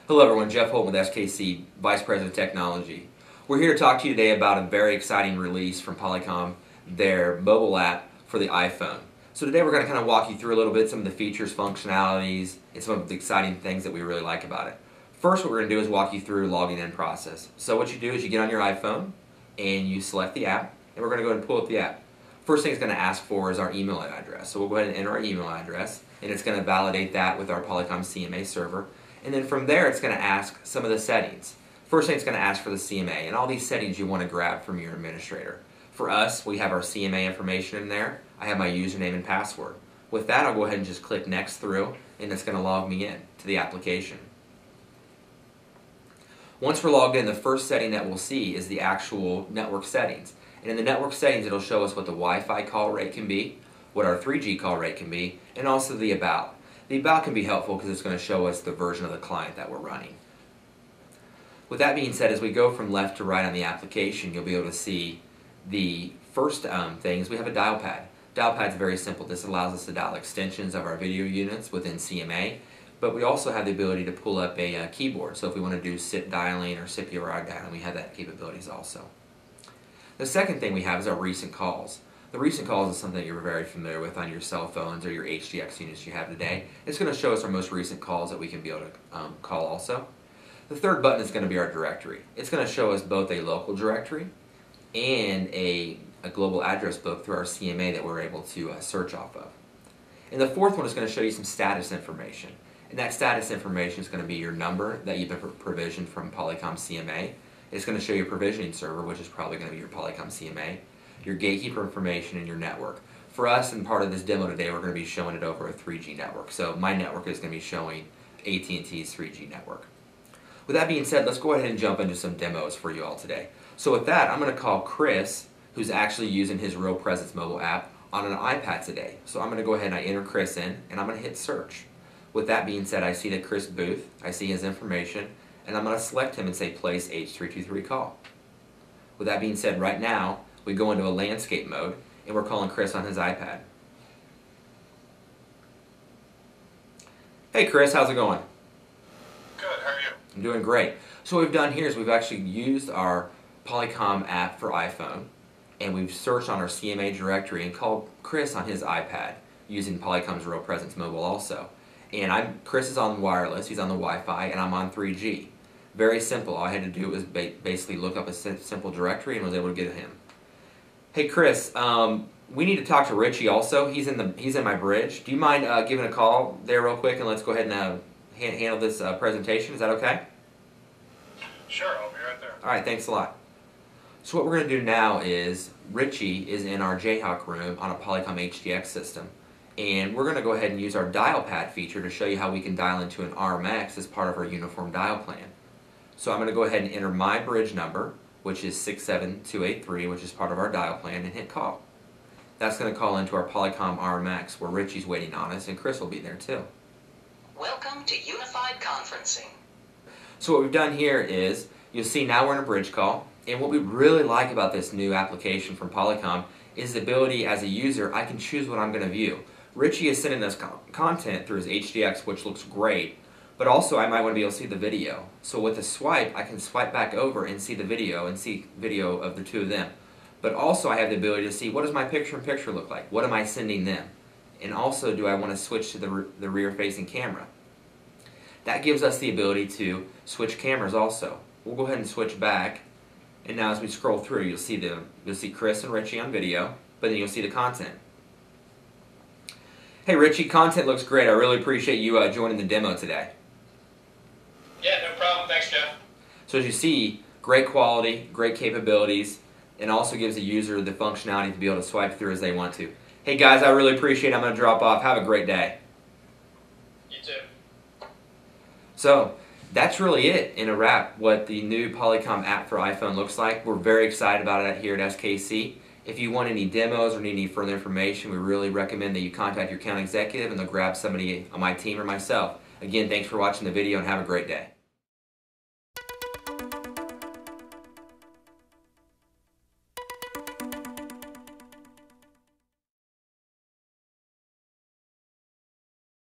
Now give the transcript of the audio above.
Hello everyone, Jeff Holton with SKC, Vice President of Technology. We're here to talk to you today about a very exciting release from Polycom, their mobile app for the iPhone. So today we're going to kind of walk you through a little bit some of the features, functionalities, and some of the exciting things that we really like about it. First, what we're going to do is walk you through logging in process. So what you do is you get on your iPhone and you select the app, and we're going to go ahead and pull up the app. First thing it's going to ask for is our email address. So we'll go ahead and enter our email address, and it's going to validate that with our Polycom CMA server. And then from there, it's going to ask some of the settings. First thing, it's going to ask for the CMA, and all these settings you want to grab from your administrator. For us, we have our CMA information in there. I have my username and password. With that, I'll go ahead and just click Next through, and it's going to log me in to the application. Once we're logged in, the first setting that we'll see is the actual network settings. And in the network settings, it'll show us what the Wi-Fi call rate can be, what our 3G call rate can be, and also the About. The About can be helpful because it's going to show us the version of the client that we're running. With that being said, as we go from left to right on the application, you'll be able to see the first thing is we have a dial pad. Dial pad's very simple. This allows us to dial extensions of our video units within CMA, but we also have the ability to pull up a keyboard. So if we want to do SIP dialing or SIP URI dialing, we have that capabilities also. The second thing we have is our recent calls. The recent calls is something that you're very familiar with on your cell phones or your HDX units you have today. It's going to show us our most recent calls that we can be able to call also. The third button is going to be our directory. It's going to show us both a local directory and a global address book through our CMA that we're able to search off of. And the fourth one is going to show you some status information. And that status information is going to be your number that you've been provisioned from Polycom CMA. It's going to show your provisioning server, which is probably going to be your Polycom CMA, your gatekeeper information, and your network. For us, and part of this demo today, we're going to be showing it over a 3G network. So my network is going to be showing AT&T's 3G network. With that being said, let's go ahead and jump into some demos for you all today. So with that, I'm going to call Chris, who's actually using his RealPresence Mobile App on an iPad today. So I'm going to go ahead and I enter Chris in, and I'm going to hit search. With that being said, I see the Chris booth, I see his information, and I'm going to select him and say place H323 call. With that being said, right now, we go into a landscape mode, and we're calling Chris on his iPad. Hey Chris, how's it going? Good, how are you? I'm doing great. So what we've done here is we've actually used our Polycom app for iPhone, and we've searched on our CMA directory and called Chris on his iPad using Polycom's RealPresence Mobile also. And Chris is on wireless, he's on the Wi-Fi, and I'm on 3G. Very simple. All I had to do was basically look up a simple directory and was able to get him. Hey Chris, we need to talk to Richie also. He's in my bridge. Do you mind giving a call there real quick, and let's go ahead and handle this presentation? Is that okay? Sure, I'll be right there. All right, thanks a lot. So what we're going to do now is Richie is in our Jayhawk room on a Polycom HDX system, and we're going to go ahead and use our dial pad feature to show you how we can dial into an RMX as part of our uniform dial plan. So I'm going to go ahead and enter my bridge number, which is 67283, which is part of our dial plan, and hit call. That's going to call into our Polycom RMX where Richie's waiting on us, and Chris will be there too. Welcome to Unified Conferencing. So what we've done here is, you'll see now we're in a bridge call, and what we really like about this new application from Polycom is the ability as a user, I can choose what I'm going to view. Richie is sending us content through his HDX, which looks great, but also I might want to be able to see the video. So with a swipe, I can swipe back over and see the video and see video of the two of them. But also I have the ability to see what does my picture-in-picture look like? What am I sending them? And also, do I want to switch to the rear-facing camera? That gives us the ability to switch cameras also. We'll go ahead and switch back, and now as we scroll through, you'll see Chris and Richie on video, but then you'll see the content. Hey Richie, content looks great. I really appreciate you joining the demo today. Yeah, no problem. Thanks, Jeff. So as you see, great quality, great capabilities, and also gives the user the functionality to be able to swipe through as they want to. Hey guys, I really appreciate it. I'm going to drop off. Have a great day. You too. So that's really it in a wrap, what the new Polycom app for iPhone looks like. We're very excited about it here at SKC. If you want any demos or need any further information, we really recommend that you contact your account executive and they'll grab somebody on my team or myself. Again, thanks for watching the video and have a great day.